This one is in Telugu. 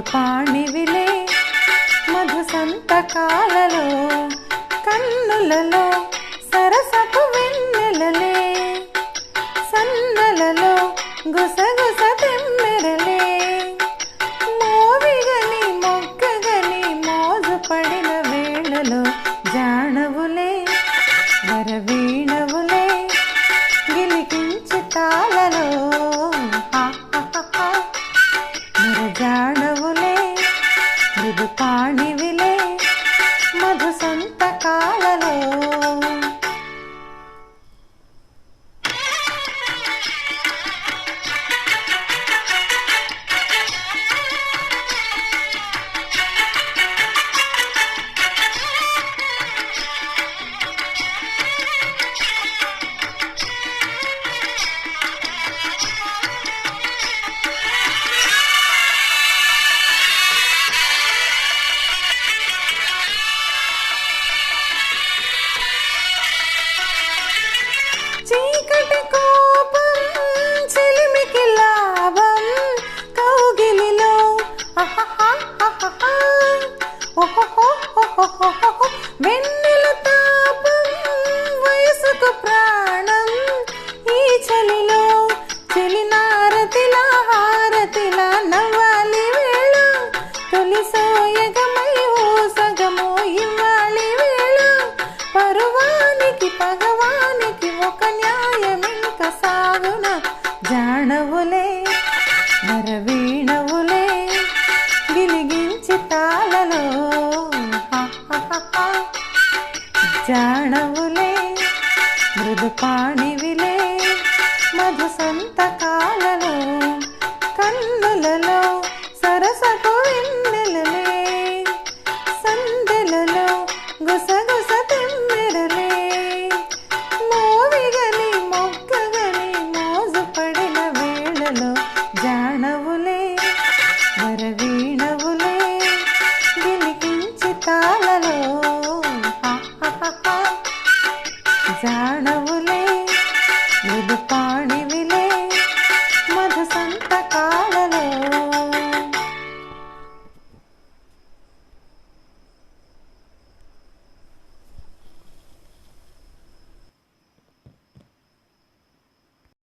మృదుపాణివిలే మధు సంతకాలలో కన్నులలో సరసపు వెన్నెలలే సన్నలలో గుసగుస తెమ్మెరలే మోవిగని మొక్కగని మోజు పడిన వేళలో జాణవులే వరవీణవులే గిలికించి తాళలో జాణవులే మృదుపాణివిలే మధు సంతకాలలో చీకటి కోపం చిలిమికి లాభం కౌగిలిలో వెన్నెల తాపం వయసుకు ప్రాణం ఈ చలిలో చెలినారతిలా హారతిలా నవ్వాలి వేళ తొలి సోయగమై ఊసగమో ఇవ్వాలి వేళ పరువానికి పగవానికి ఒక న్యాయమింక సాగున జాణవులే వరవీణవులే గిలిగించి తాళలో జాణవులే మృదుపాణివిలే మధు సంతకాలలో కన్నులలో సరసపు వెన్నెలలే సందెలలో గుసగుస తెమ్మెరలే మోవిగని మొక్కగని మోజు పడిన వేళలో జాణవులే వరవీణవులే గిలికించి తాళలో జాణవులే మృదుపాణివిలే